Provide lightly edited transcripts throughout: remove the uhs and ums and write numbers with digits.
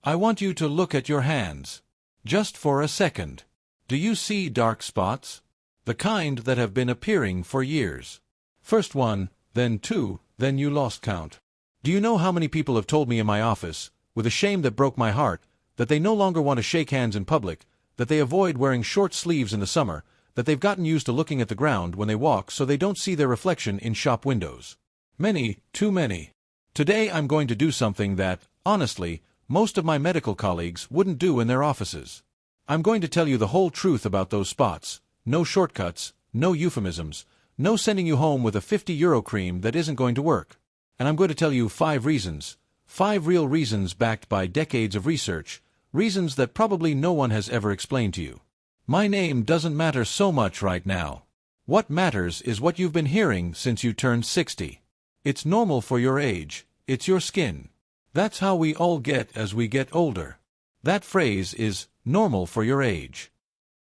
I want you to look at your hands. Just for a second. Do you see dark spots? The kind that have been appearing for years. First one, then two, then you lost count. Do you know how many people have told me in my office, with a shame that broke my heart, that they no longer want to shake hands in public, that they avoid wearing short sleeves in the summer, that they've gotten used to looking at the ground when they walk so they don't see their reflection in shop windows? Many, too many. Today I'm going to do something that, honestly, most of my medical colleagues wouldn't do in their offices. I'm going to tell you the whole truth about those spots. No shortcuts, no euphemisms, no sending you home with a €50 cream that isn't going to work. And I'm going to tell you 5 reasons. 5 real reasons backed by decades of research, reasons that probably no one has ever explained to you. My name doesn't matter so much right now. What matters is what you've been hearing since you turned 60. It's normal for your age, it's your skin. That's how we all get as we get older. That phrase is normal for your age.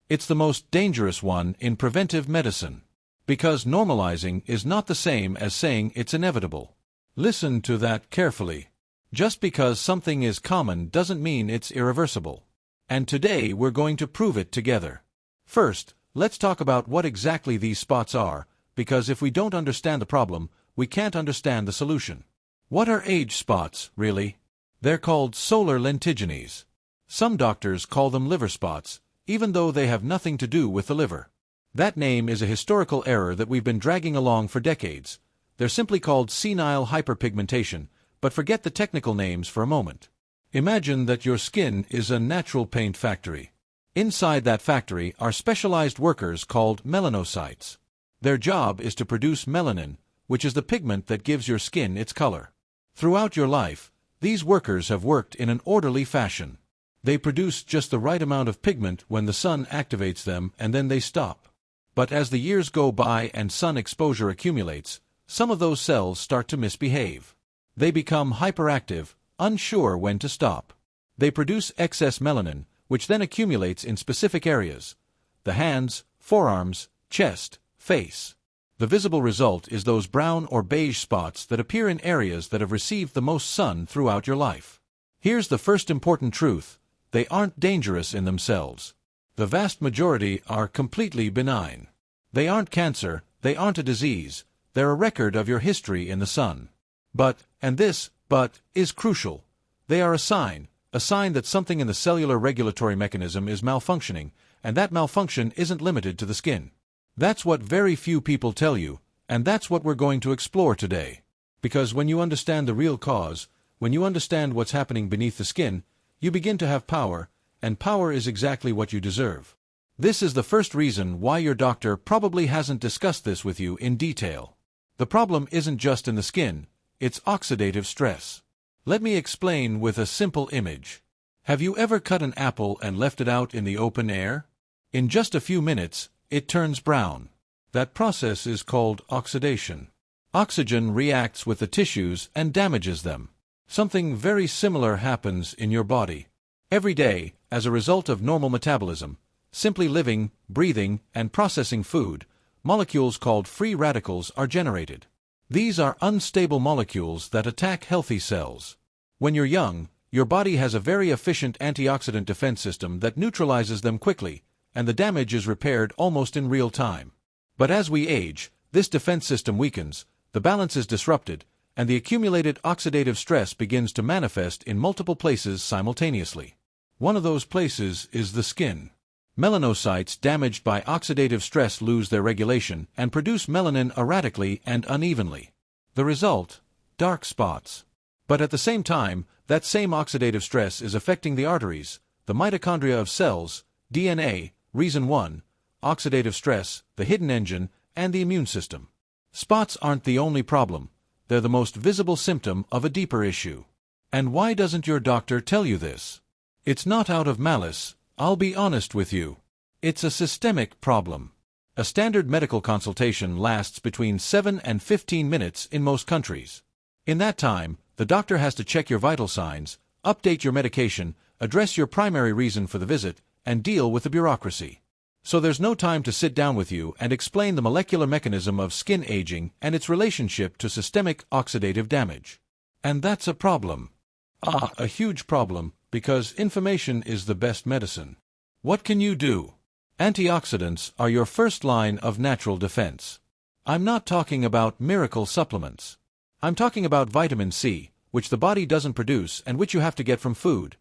It's the most dangerous one in preventive medicine. Because normalizing is not the same as saying it's inevitable. Listen to that carefully. Just because something is common doesn't mean it's irreversible. And today we're going to prove it together. First, let's talk about what exactly these spots are, because if we don't understand the problem, we can't understand the solution. What are age spots, really? They're called solar lentigynes. Some doctors call them liver spots, even though they have nothing to do with the liver. That name is a historical error that we've been dragging along for decades. They're simply called senile hyperpigmentation, but forget the technical names for a moment. Imagine that your skin is a natural paint factory. Inside that factory are specialized workers called melanocytes. Their job is to produce melanin, which is the pigment that gives your skin its color. Throughout your life, these workers have worked in an orderly fashion. They produce just the right amount of pigment when the sun activates them, and then they stop. But as the years go by and sun exposure accumulates, some of those cells start to misbehave. They become hyperactive, unsure when to stop. They produce excess melanin, which then accumulates in specific areas: the hands, forearms, chest, face. The visible result is those brown or beige spots that appear in areas that have received the most sun throughout your life. Here's the first important truth: they aren't dangerous in themselves. The vast majority are completely benign. They aren't cancer, they aren't a disease, they're a record of your history in the sun. But, and this but is crucial, they are a sign that something in the cellular regulatory mechanism is malfunctioning, and that malfunction isn't limited to the skin. That's what very few people tell you, and that's what we're going to explore today. Because when you understand the real cause, when you understand what's happening beneath the skin, you begin to have power, and power is exactly what you deserve. This is the first reason why your doctor probably hasn't discussed this with you in detail. The problem isn't just in the skin, it's oxidative stress. Let me explain with a simple image. Have you ever cut an apple and left it out in the open air? In just a few minutes, it turns brown. That process is called oxidation. Oxygen reacts with the tissues and damages them. Something very similar happens in your body. Every day, as a result of normal metabolism, simply living, breathing, and processing food, molecules called free radicals are generated. These are unstable molecules that attack healthy cells. When you're young, your body has a very efficient antioxidant defense system that neutralizes them quickly, and the damage is repaired almost in real time. But as we age, this defense system weakens, the balance is disrupted, and the accumulated oxidative stress begins to manifest in multiple places simultaneously. One of those places is the skin. Melanocytes damaged by oxidative stress lose their regulation and produce melanin erratically and unevenly. The result? Dark spots. But at the same time, that same oxidative stress is affecting the arteries, the mitochondria of cells, DNA, reason 1, oxidative stress, the hidden engine, and the immune system. Spots aren't the only problem. They're the most visible symptom of a deeper issue. And why doesn't your doctor tell you this? It's not out of malice, I'll be honest with you. It's a systemic problem. A standard medical consultation lasts between 7 and 15 minutes in most countries. In that time, the doctor has to check your vital signs, update your medication, address your primary reason for the visit, and deal with the bureaucracy. So there's no time to sit down with you and explain the molecular mechanism of skin aging and its relationship to systemic oxidative damage. And that's a problem. A huge problem, because information is the best medicine. What can you do? Antioxidants are your first line of natural defense. I'm not talking about miracle supplements. I'm talking about vitamin C, which the body doesn't produce and which you have to get from food.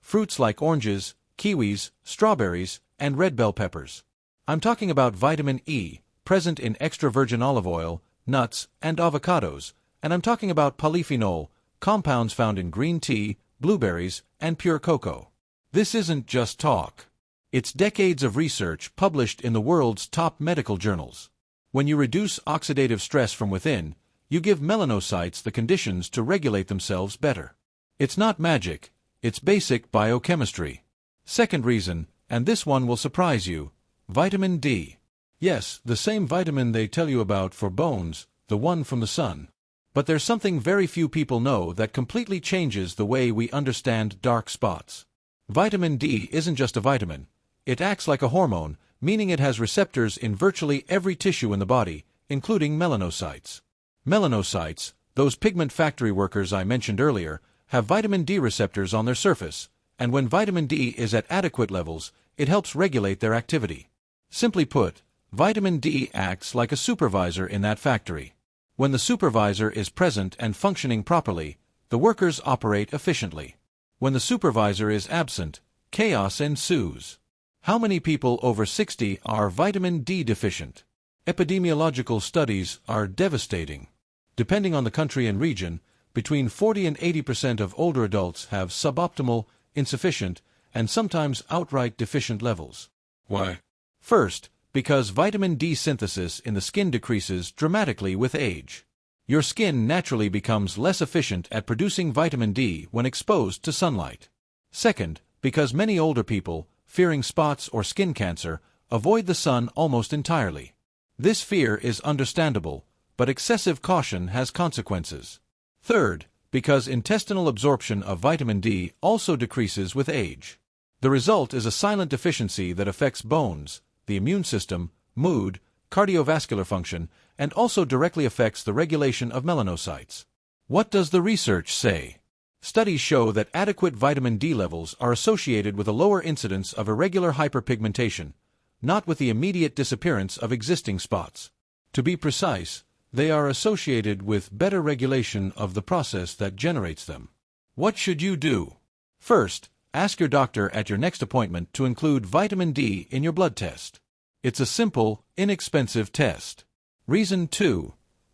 Fruits like oranges, kiwis, strawberries, and red bell peppers. I'm talking about vitamin E, present in extra virgin olive oil, nuts, and avocados, and I'm talking about polyphenol, compounds found in green tea, blueberries, and pure cocoa. This isn't just talk. It's decades of research published in the world's top medical journals. When you reduce oxidative stress from within, you give melanocytes the conditions to regulate themselves better. It's not magic, it's basic biochemistry. Second reason, and this one will surprise you, vitamin D. Yes, the same vitamin they tell you about for bones, the one from the sun. But there's something very few people know that completely changes the way we understand dark spots. Vitamin D isn't just a vitamin. It acts like a hormone, meaning it has receptors in virtually every tissue in the body, including melanocytes. Melanocytes, those pigment factory workers I mentioned earlier, have vitamin D receptors on their surface, and when vitamin D is at adequate levels, it helps regulate their activity. Simply put, vitamin D acts like a supervisor in that factory. When the supervisor is present and functioning properly, the workers operate efficiently. When the supervisor is absent, chaos ensues. How many people over 60 are vitamin D deficient? Epidemiological studies are devastating. Depending on the country and region, between 40 and 80% of older adults have suboptimal, insufficient, and sometimes outright deficient levels. Why? First, because vitamin D synthesis in the skin decreases dramatically with age. Your skin naturally becomes less efficient at producing vitamin D when exposed to sunlight. Second, because many older people, fearing spots or skin cancer, avoid the sun almost entirely. This fear is understandable, but excessive caution has consequences. Third, because intestinal absorption of vitamin D also decreases with age. The result is a silent deficiency that affects bones, the immune system, mood, cardiovascular function, and also directly affects the regulation of melanocytes. What does the research say? Studies show that adequate vitamin D levels are associated with a lower incidence of irregular hyperpigmentation, not with the immediate disappearance of existing spots. To be precise, they are associated with better regulation of the process that generates them. What should you do? First, ask your doctor at your next appointment to include vitamin D in your blood test. It's a simple, inexpensive test. Reason 2.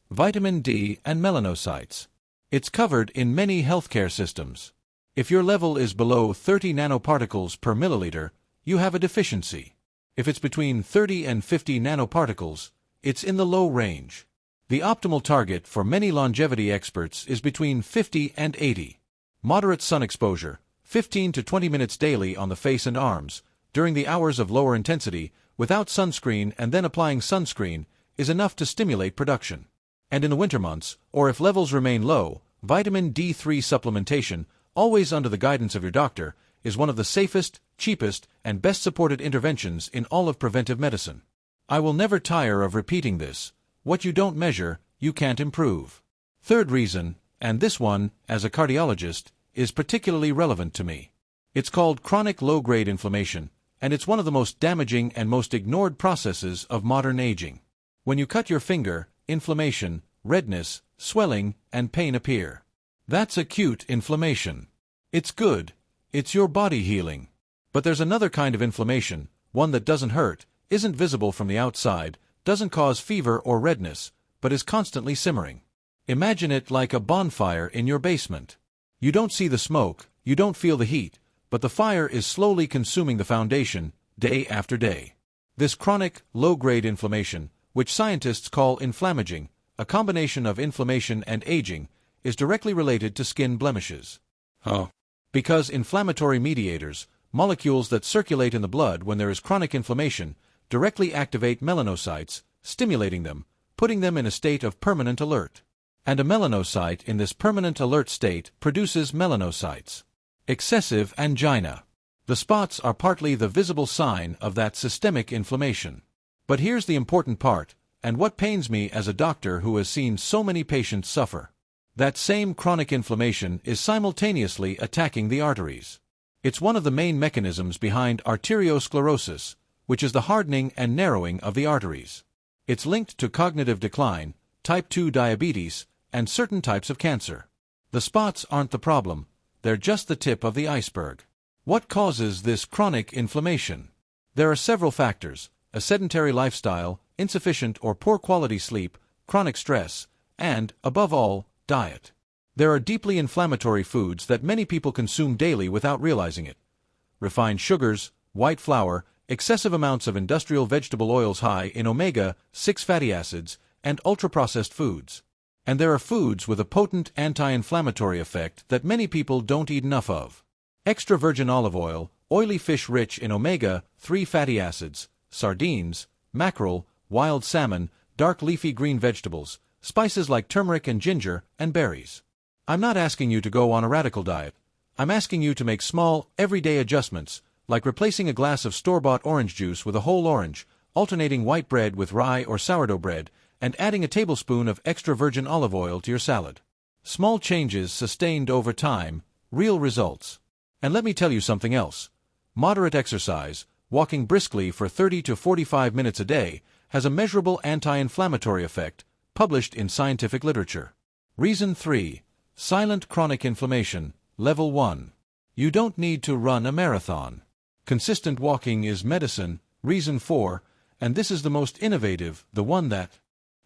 Vitamin D and melanocytes. It's covered in many healthcare systems. If your level is below 30 nanoparticles per milliliter, you have a deficiency. If it's between 30 and 50 nanoparticles, it's in the low range. The optimal target for many longevity experts is between 50 and 80. Moderate sun exposure, 15 to 20 minutes daily on the face and arms, during the hours of lower intensity, without sunscreen and then applying sunscreen, is enough to stimulate production. And in the winter months, or if levels remain low, vitamin D3 supplementation, always under the guidance of your doctor, is one of the safest, cheapest, and best supported interventions in all of preventive medicine. I will never tire of repeating this. What you don't measure, you can't improve. Third reason, and this one, as a cardiologist, is particularly relevant to me. It's called chronic low-grade inflammation, and it's one of the most damaging and most ignored processes of modern aging. When you cut your finger, inflammation, redness, swelling, and pain appear. That's acute inflammation. It's good. It's your body healing. But there's another kind of inflammation, one that doesn't hurt, isn't visible from the outside, doesn't cause fever or redness, but is constantly simmering. Imagine it like a bonfire in your basement. You don't see the smoke, you don't feel the heat, but the fire is slowly consuming the foundation, day after day. This chronic, low-grade inflammation, which scientists call inflammaging, a combination of inflammation and aging, is directly related to skin blemishes. Huh? Because inflammatory mediators, molecules that circulate in the blood when there is chronic inflammation, directly activate melanocytes, stimulating them, putting them in a state of permanent alert. And a melanocyte in this permanent alert state produces melanocytes. Excessive angina. The spots are partly the visible sign of that systemic inflammation. But here's the important part, and what pains me as a doctor who has seen so many patients suffer. That same chronic inflammation is simultaneously attacking the arteries. It's one of the main mechanisms behind arteriosclerosis, which is the hardening and narrowing of the arteries. It's linked to cognitive decline, type 2 diabetes, and certain types of cancer. The spots aren't the problem, they're just the tip of the iceberg. What causes this chronic inflammation? There are several factors: a sedentary lifestyle, insufficient or poor quality sleep, chronic stress, and, above all, diet. There are deeply inflammatory foods that many people consume daily without realizing it. Refined sugars, white flour, excessive amounts of industrial vegetable oils high in omega-6 fatty acids, and ultra-processed foods. And there are foods with a potent anti-inflammatory effect that many people don't eat enough of. Extra virgin olive oil, oily fish rich in omega-3 fatty acids, sardines, mackerel, wild salmon, dark leafy green vegetables, spices like turmeric and ginger, and berries. I'm not asking you to go on a radical diet. I'm asking you to make small, everyday adjustments, like replacing a glass of store-bought orange juice with a whole orange, alternating white bread with rye or sourdough bread, and adding a tablespoon of extra virgin olive oil to your salad. Small changes sustained over time, real results. And let me tell you something else. Moderate exercise, walking briskly for 30 to 45 minutes a day, has a measurable anti-inflammatory effect, published in scientific literature. Reason 3. Silent chronic inflammation, level 1. You don't need to run a marathon. Consistent walking is medicine, reason 4, and this is the most innovative, the one that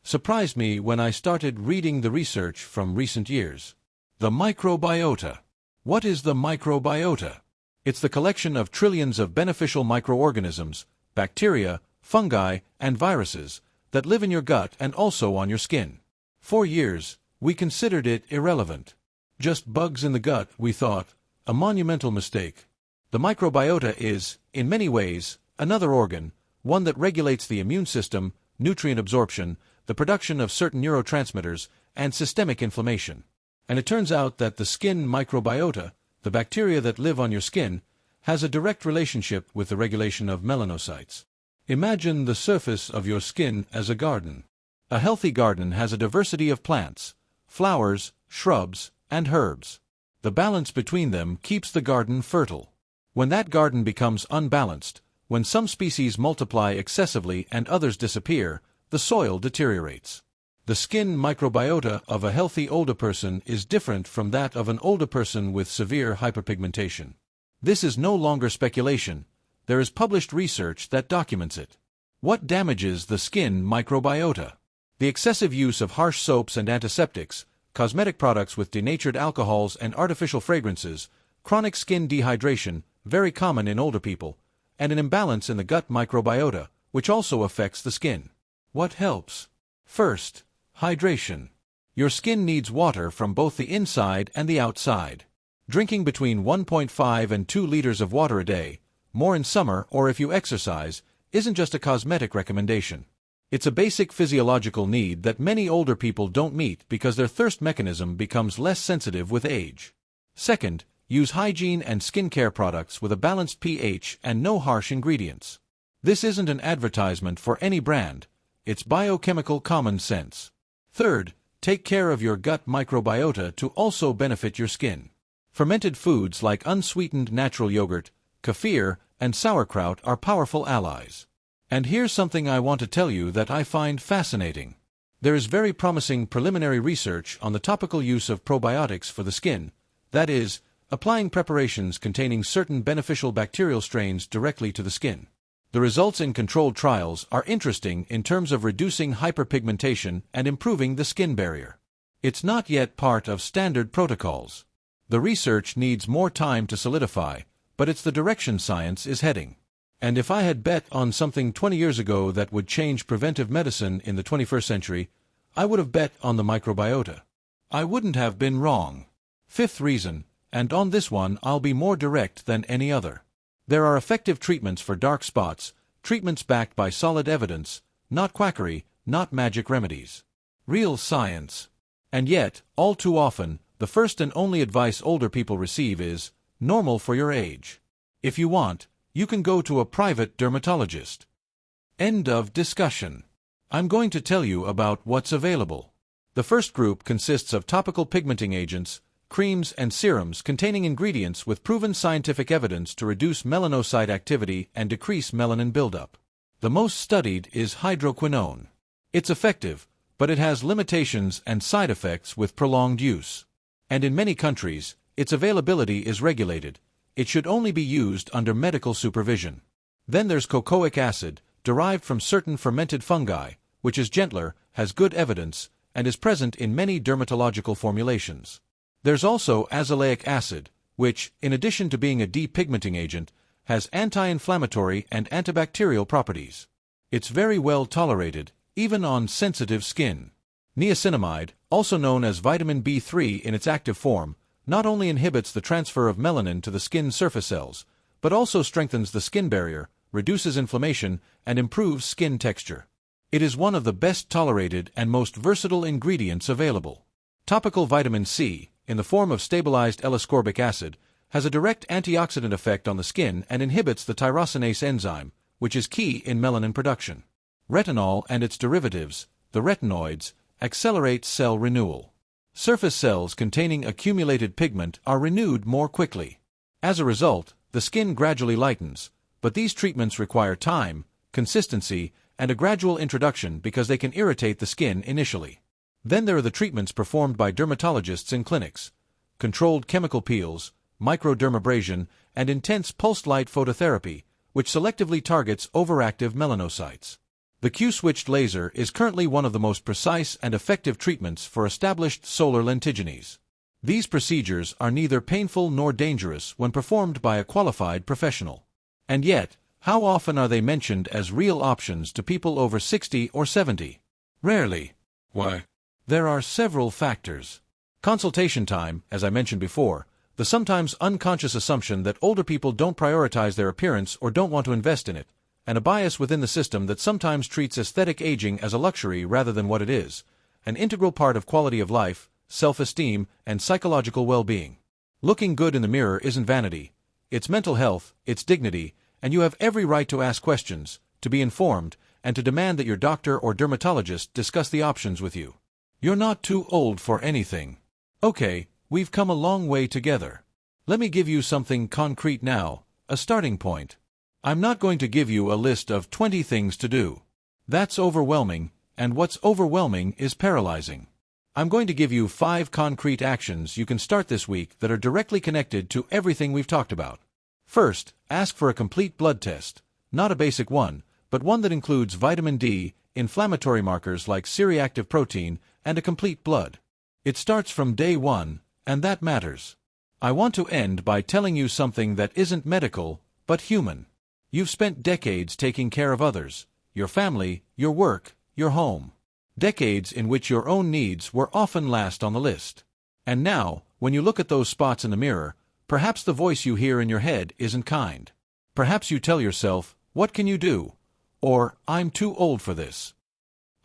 surprised me when I started reading the research from recent years. The microbiota. What is the microbiota? It's the collection of trillions of beneficial microorganisms, bacteria, fungi, and viruses that live in your gut and also on your skin. For years, we considered it irrelevant. Just bugs in the gut, we thought. A monumental mistake. The microbiota is, in many ways, another organ, one that regulates the immune system, nutrient absorption, the production of certain neurotransmitters, and systemic inflammation. And it turns out that the skin microbiota, the bacteria that live on your skin, has a direct relationship with the regulation of melanocytes. Imagine the surface of your skin as a garden. A healthy garden has a diversity of plants, flowers, shrubs, and herbs. The balance between them keeps the garden fertile. When that garden becomes unbalanced, when some species multiply excessively and others disappear, the soil deteriorates. The skin microbiota of a healthy older person is different from that of an older person with severe hyperpigmentation. This is no longer speculation. There is published research that documents it. What damages the skin microbiota? The excessive use of harsh soaps and antiseptics, cosmetic products with denatured alcohols and artificial fragrances, chronic skin dehydration, very common in older people, and an imbalance in the gut microbiota, which also affects the skin. What helps? First, hydration. Your skin needs water from both the inside and the outside. Drinking between 1.5 and 2 liters of water a day, more in summer or if you exercise, isn't just a cosmetic recommendation. It's a basic physiological need that many older people don't meet because their thirst mechanism becomes less sensitive with age. Second, use hygiene and skincare products with a balanced pH and no harsh ingredients. This isn't an advertisement for any brand. It's biochemical common sense. Third, take care of your gut microbiota to also benefit your skin. Fermented foods like unsweetened natural yogurt, kefir, and sauerkraut are powerful allies. And here's something I want to tell you that I find fascinating. There is very promising preliminary research on the topical use of probiotics for the skin, that is, applying preparations containing certain beneficial bacterial strains directly to the skin. The results in controlled trials are interesting in terms of reducing hyperpigmentation and improving the skin barrier. It's not yet part of standard protocols. The research needs more time to solidify, but it's the direction science is heading. And if I had bet on something 20 years ago that would change preventive medicine in the 21st century, I would have bet on the microbiota. I wouldn't have been wrong. Fifth reason, and on this one I'll be more direct than any other. There are effective treatments for dark spots, treatments backed by solid evidence, not quackery, not magic remedies. Real science. And yet, all too often, the first and only advice older people receive is, normal for your age. If you want, you can go to a private dermatologist. End of discussion. I'm going to tell you about what's available. The first group consists of topical pigmenting agents, creams, and serums containing ingredients with proven scientific evidence to reduce melanocyte activity and decrease melanin buildup. The most studied is hydroquinone. It's effective, but it has limitations and side effects with prolonged use. And in many countries, its availability is regulated. It should only be used under medical supervision. Then there's cocoic acid, derived from certain fermented fungi, which is gentler, has good evidence, and is present in many dermatological formulations. There's also azelaic acid, which, in addition to being a depigmenting agent, has anti-inflammatory and antibacterial properties. It's very well tolerated, even on sensitive skin. Niacinamide, also known as vitamin B3 in its active form, not only inhibits the transfer of melanin to the skin surface cells, but also strengthens the skin barrier, reduces inflammation, and improves skin texture. It is one of the best tolerated and most versatile ingredients available. Topical vitamin C, in the form of stabilized L-ascorbic acid, has a direct antioxidant effect on the skin and inhibits the tyrosinase enzyme, which is key in melanin production. Retinol and its derivatives, the retinoids, accelerate cell renewal. Surface cells containing accumulated pigment are renewed more quickly. As a result, the skin gradually lightens, but these treatments require time, consistency, and a gradual introduction because they can irritate the skin initially. Then there are the treatments performed by dermatologists in clinics: controlled chemical peels, microdermabrasion, and intense pulsed light phototherapy, which selectively targets overactive melanocytes. The Q-switched laser is currently one of the most precise and effective treatments for established solar lentigines. These procedures are neither painful nor dangerous when performed by a qualified professional. And yet, how often are they mentioned as real options to people over 60 or 70? Rarely. Why? There are several factors. Consultation time, as I mentioned before, the sometimes unconscious assumption that older people don't prioritize their appearance or don't want to invest in it, and a bias within the system that sometimes treats aesthetic aging as a luxury rather than what it is, an integral part of quality of life, self-esteem, and psychological well-being. Looking good in the mirror isn't vanity. It's mental health, it's dignity, and you have every right to ask questions, to be informed, and to demand that your doctor or dermatologist discuss the options with you. You're not too old for anything. Okay, we've come a long way together. Let me give you something concrete now, a starting point. I'm not going to give you a list of 20 things to do. That's overwhelming, and what's overwhelming is paralyzing. I'm going to give you 5 concrete actions you can start this week that are directly connected to everything we've talked about. First, ask for a complete blood test, not a basic one, but one that includes vitamin D, inflammatory markers like C-reactive protein, and a complete blood. It starts from day 1, and that matters. I want to end by telling you something that isn't medical, but human. You've spent decades taking care of others, your family, your work, your home. Decades in which your own needs were often last on the list. And now, when you look at those spots in the mirror, perhaps the voice you hear in your head isn't kind. Perhaps you tell yourself, "What can you do?" Or, "I'm too old for this."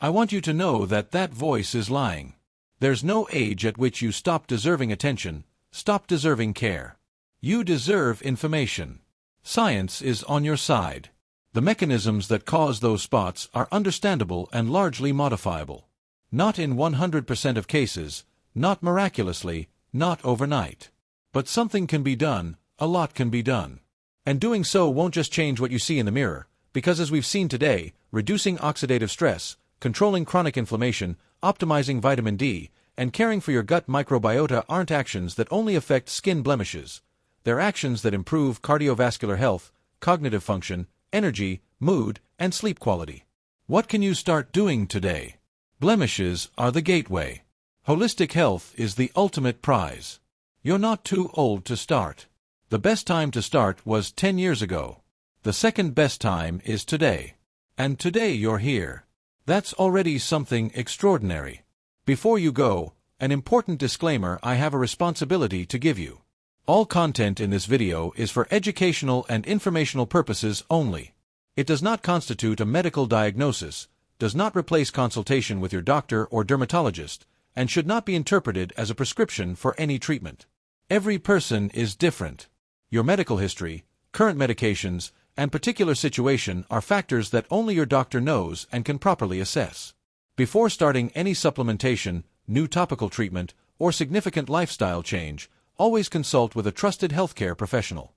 I want you to know that that voice is lying. There's no age at which you stop deserving attention, stop deserving care. You deserve information. Science is on your side. The mechanisms that cause those spots are understandable and largely modifiable. Not in 100% of cases, not miraculously, not overnight. But something can be done, a lot can be done. And doing so won't just change what you see in the mirror, because as we've seen today, reducing oxidative stress, controlling chronic inflammation, optimizing vitamin D, and caring for your gut microbiota aren't actions that only affect skin blemishes. They're actions that improve cardiovascular health, cognitive function, energy, mood, and sleep quality. What can you start doing today? Blemishes are the gateway. Holistic health is the ultimate prize. You're not too old to start. The best time to start was 10 years ago. The second best time is today. And today you're here. That's already something extraordinary. Before you go, an important disclaimer: I have a responsibility to give you. All content in this video is for educational and informational purposes only. It does not constitute a medical diagnosis, does not replace consultation with your doctor or dermatologist, and should not be interpreted as a prescription for any treatment. Every person is different. Your medical history, current medications, and particular situation are factors that only your doctor knows and can properly assess. Before starting any supplementation, new topical treatment, or significant lifestyle change, always consult with a trusted healthcare professional.